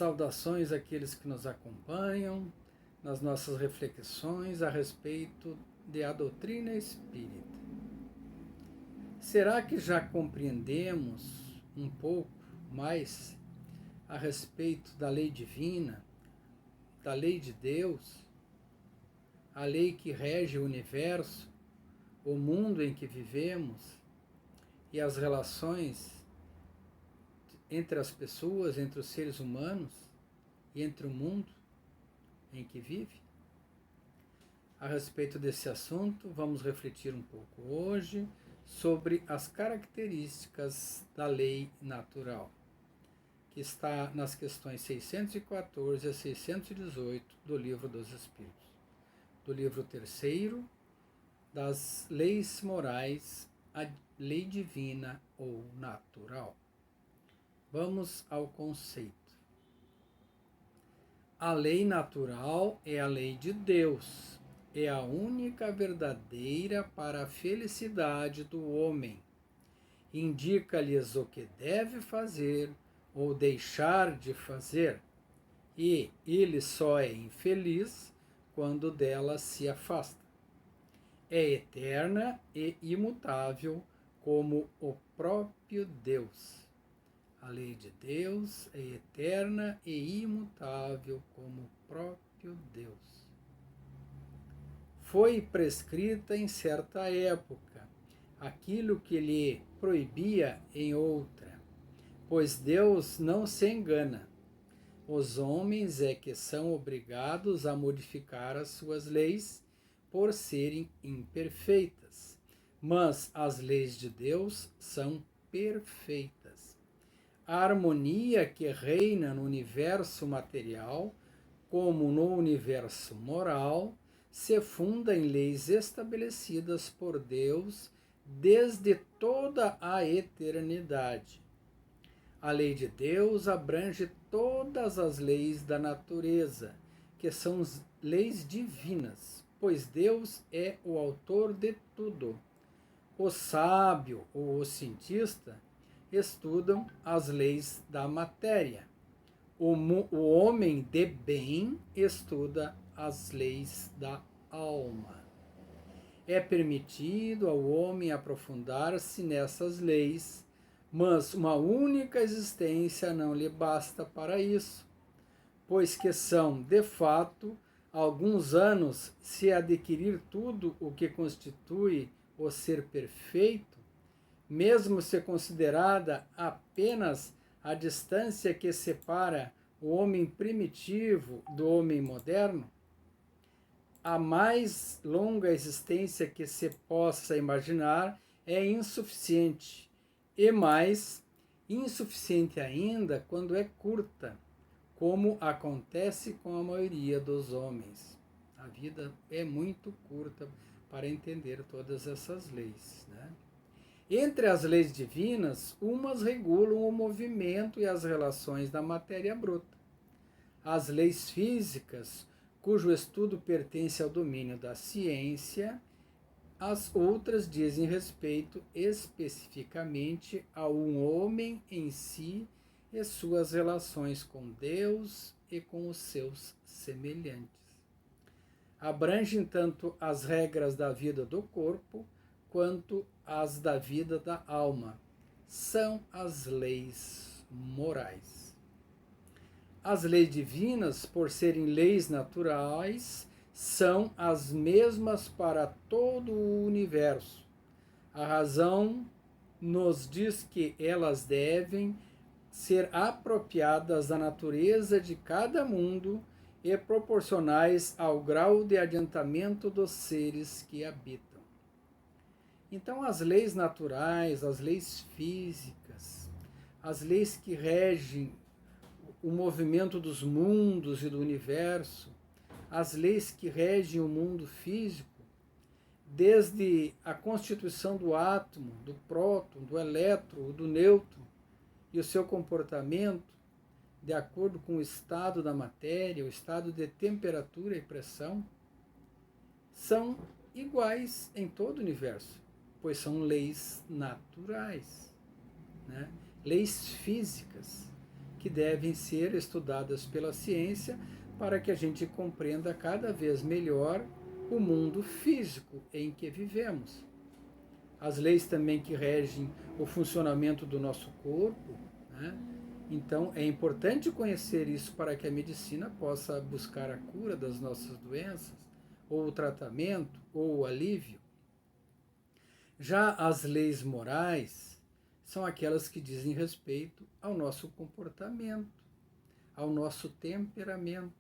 Saudações àqueles que nos acompanham nas nossas reflexões a respeito da doutrina espírita. Será que já compreendemos um pouco mais a respeito da lei divina, da lei de Deus, a lei que rege o universo, o mundo em que vivemos e as relações entre as pessoas, entre os seres humanos e entre o mundo em que vive? A respeito desse assunto, vamos refletir um pouco hoje sobre as características da lei natural, que está nas questões 614 a 618 do Livro dos Espíritos, do livro 3º das leis morais, a lei divina ou natural. Vamos ao conceito. A lei natural é a lei de Deus, é a única verdadeira para a felicidade do homem. Indica-lhes o que deve fazer ou deixar de fazer, e ele só é infeliz quando dela se afasta. É eterna e imutável como o próprio Deus. A lei de Deus é eterna e imutável como o próprio Deus. Foi prescrita em certa época aquilo que lhe proibia em outra, pois Deus não se engana. Os homens é que são obrigados a modificar as suas leis por serem imperfeitas, mas as leis de Deus são perfeitas. A harmonia que reina no universo material, como no universo moral, se funda em leis estabelecidas por Deus desde toda a eternidade. A lei de Deus abrange todas as leis da natureza, que são leis divinas, pois Deus é o autor de tudo. O sábio ou o cientista estudam as leis da matéria. O homem de bem estuda as leis da alma. É permitido ao homem aprofundar-se nessas leis, mas uma única existência não lhe basta para isso, pois que são, de fato, alguns anos se adquirir tudo o que constitui o ser perfeito, mesmo se considerada apenas a distância que separa o homem primitivo do homem moderno. A mais longa existência que se possa imaginar é insuficiente, e mais insuficiente ainda quando é curta, como acontece com a maioria dos homens. A vida é muito curta para entender todas essas leis, né? Entre as leis divinas, umas regulam o movimento e as relações da matéria bruta. As leis físicas, cujo estudo pertence ao domínio da ciência, as outras dizem respeito especificamente a um homem em si e suas relações com Deus e com os seus semelhantes. Abrangem tanto as regras da vida do corpo quanto as da vida da alma. São as leis morais. As leis divinas, por serem leis naturais, são as mesmas para todo o universo. A razão nos diz que elas devem ser apropriadas à natureza de cada mundo e proporcionais ao grau de adiantamento dos seres que habitam. Então, as leis naturais, as leis físicas, as leis que regem o movimento dos mundos e do universo, as leis que regem o mundo físico, desde a constituição do átomo, do próton, do elétron, do nêutron e o seu comportamento, de acordo com o estado da matéria, o estado de temperatura e pressão, são iguais em todo o universo, pois são leis naturais, né? Leis físicas, que devem ser estudadas pela ciência para que a gente compreenda cada vez melhor o mundo físico em que vivemos. As leis também que regem o funcionamento do nosso corpo, né? Então é importante conhecer isso para que a medicina possa buscar a cura das nossas doenças, ou o tratamento, ou o alívio. Já as leis morais são aquelas que dizem respeito ao nosso comportamento, ao nosso temperamento,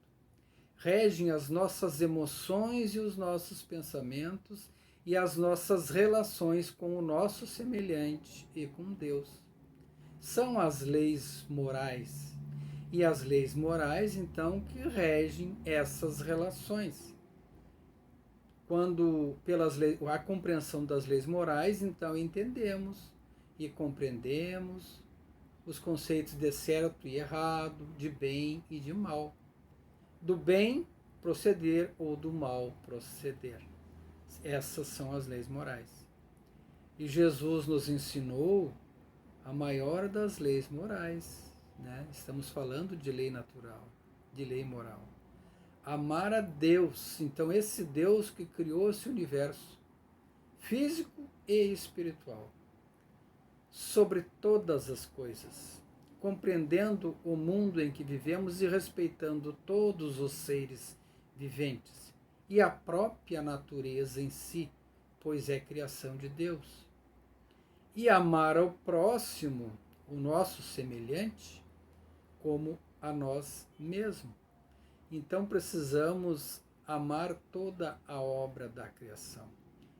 regem as nossas emoções e os nossos pensamentos e as nossas relações com o nosso semelhante e com Deus. São as leis morais. E as leis morais, então, que regem essas relações. Quando, a compreensão das leis morais, então entendemos e compreendemos os conceitos de certo e errado, de bem e de mal. Do bem proceder ou do mal proceder. Essas são as leis morais. E Jesus nos ensinou a maior das leis morais, né? Estamos falando de lei natural, de lei moral. Amar a Deus, então esse Deus que criou esse universo físico e espiritual, sobre todas as coisas, compreendendo o mundo em que vivemos e respeitando todos os seres viventes e a própria natureza em si, pois é criação de Deus. E amar ao próximo, o nosso semelhante, como a nós mesmos. Então precisamos amar toda a obra da criação.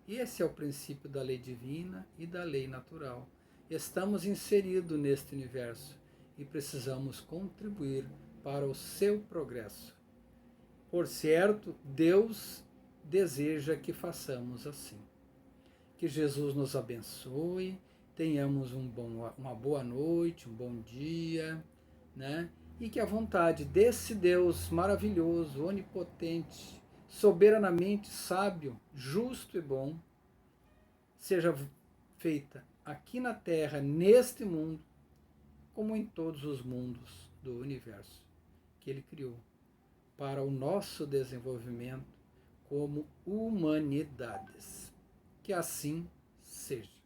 E esse é o princípio da lei divina e da lei natural. Estamos inseridos neste universo e precisamos contribuir para o seu progresso. Por certo, Deus deseja que façamos assim. Que Jesus nos abençoe, tenhamos uma boa noite, um bom dia, né? E que a vontade desse Deus maravilhoso, onipotente, soberanamente sábio, justo e bom, seja feita aqui na Terra, neste mundo, como em todos os mundos do universo que Ele criou, para o nosso desenvolvimento como humanidades. Que assim seja.